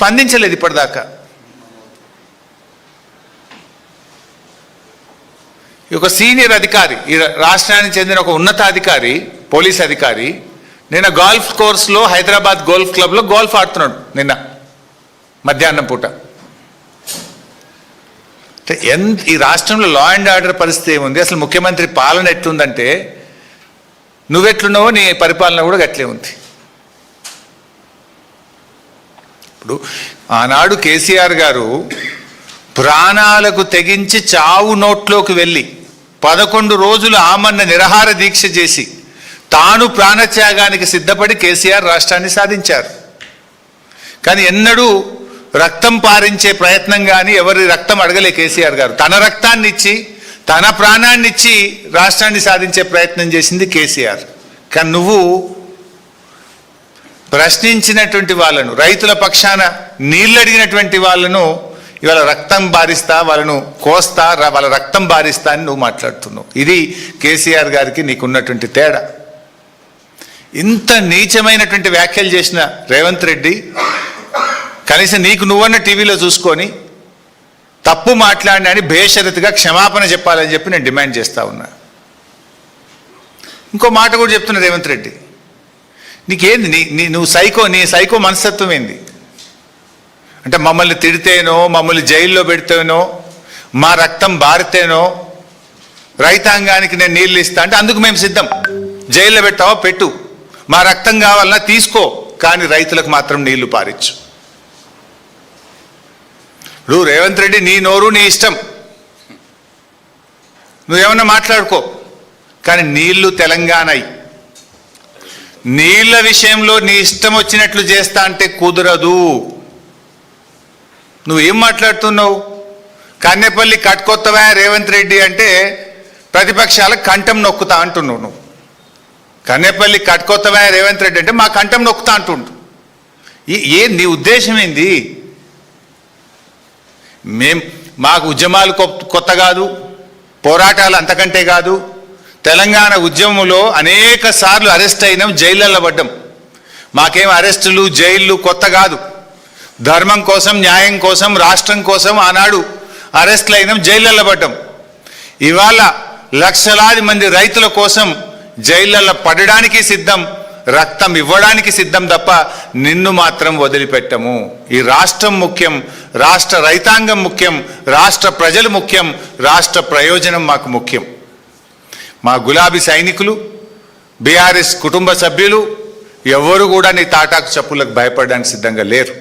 స్పందించలేదు ఇప్పటిదాకా. ఒక సీనియర్ అధికారి, ఈ రాష్ట్రానికి చెందిన ఒక ఉన్నతాధికారి, పోలీస్ అధికారి నిన్న గోల్ఫ్ కోర్స్లో హైదరాబాద్ గోల్ఫ్ క్లబ్లో గోల్ఫ్ ఆడుతున్నాడు నిన్న మధ్యాహ్నం పూట. ఈ రాష్ట్రంలో లా అండ్ ఆర్డర్ పరిస్థితి ఏముంది, అసలు ముఖ్యమంత్రి పాలన ఎట్లుందంటే నువ్వెట్లున్నావో నీ పరిపాలన కూడా గట్లే ఉంది. ఇప్పుడు ఆనాడు కేసీఆర్ గారు ప్రాణాలకు తెగించి చావు నోట్లోకి వెళ్ళి 11 రోజులు ఆమరణ నిరాహార దీక్ష చేసి తాను ప్రాణత్యాగానికి సిద్ధపడి కేసీఆర్ రాష్ట్రాన్ని సాధించారు. కానీ ఎన్నడూ రక్తం పారించే ప్రయత్నం కానీ ఎవరి రక్తం అడగలే కేసీఆర్ గారు. తన రక్తాన్ని ఇచ్చి తన ప్రాణాన్ని ఇచ్చి రాష్ట్రాన్ని సాధించే ప్రయత్నం చేసింది కేసీఆర్. కానీ నువ్వు ప్రశ్నించినటువంటి వాళ్ళను, రైతుల పక్షాన నీళ్ళు అడిగినటువంటి వాళ్ళను ఇవాళ రక్తం బారిస్తా, వాళ్ళను కోస్తా, వాళ్ళ రక్తం బారిస్తా అని నువ్వు మాట్లాడుతున్నావు. ఇది కేసీఆర్ గారికి నీకున్నటువంటి తేడా. ఇంత నీచమైనటువంటి వ్యాఖ్యలు చేసిన రేవంత్ రెడ్డి కనీసం నీకు నువ్వన్న టీవీలో చూసుకొని తప్పు మాట్లాడినా అని బేషరతుగా క్షమాపణ చెప్పాలని చెప్పి నేను డిమాండ్ చేస్తా ఉన్నా. ఇంకో మాట కూడా చెప్తున్నా రేవంత్ రెడ్డి, నీకేంది నువ్వు నీ సైకో మనస్తత్వం ఏంది అంటే మమ్మల్ని తిడితేనో, మమ్మల్ని జైల్లో పెడితేనో, మా రక్తం బారితేనో రైతాంగానికి నేను నీళ్ళు ఇస్తా అంటే అందుకు మేము సిద్ధం. జైల్లో పెట్టావా పెట్టు, మా రక్తం కావాలన్నా తీసుకో, కానీ రైతులకు మాత్రం నీళ్లు పారించు. ఇప్పుడు రేవంత్ రెడ్డి నీ నోరు నీ ఇష్టం, నువ్వేమన్నా మాట్లాడుకో, కానీ నీళ్లు తెలంగాణయి. నీళ్ల విషయంలో నీ ఇష్టం వచ్చినట్లు చేస్తా అంటే కుదరదు. నువ్వేం మాట్లాడుతున్నావు? కన్నెపల్లి కట్టుకొత్తవా రేవంత్ రెడ్డి అంటే ప్రతిపక్షాలకు కంఠం నొక్కుతా అంటున్నావు. నువ్వు కన్నెపల్లి కట్టుకొత్తవా రేవంత్ రెడ్డి అంటే మా కంఠం నొక్కుతా అంటుండు. నీ ఉద్దేశం ఏంది? మాకు ఉద్యమాలు కొత్త కాదు, పోరాటాలు అంతకంటే కాదు. తెలంగాణ ఉద్యమంలో అనేక సార్లు అరెస్ట్ అయినాం, జైళ్ళల్లో పడ్డాం. మాకేం అరెస్టులు జైళ్ళు కొత్త కాదు. ధర్మం కోసం, న్యాయం కోసం, రాష్ట్రం కోసం ఆనాడు అరెస్టులు అయినాం, జైళ్ళల్లో పడ్డాం. ఇవాళ లక్షలాది మంది రైతుల కోసం జైళ్ళల్లో పడడానికి సిద్ధం, రక్తం ఇవ్వడానికి సిద్ధం తప్ప నిన్ను మాత్రం వదిలిపెట్టము. ఈ రాష్ట్రం ముఖ్యం, రాష్ట్ర రైతాంగం ముఖ్యం, రాష్ట్ర ప్రజలు ముఖ్యం, రాష్ట్ర ప్రయోజనం మాకు ముఖ్యం. మా గులాబీ సైనికులు, బీఆర్ఎస్ కుటుంబ సభ్యులు ఎవరు కూడా నీ తాటాకు చప్పులకు భయపడడానికి సిద్ధంగా లేరు.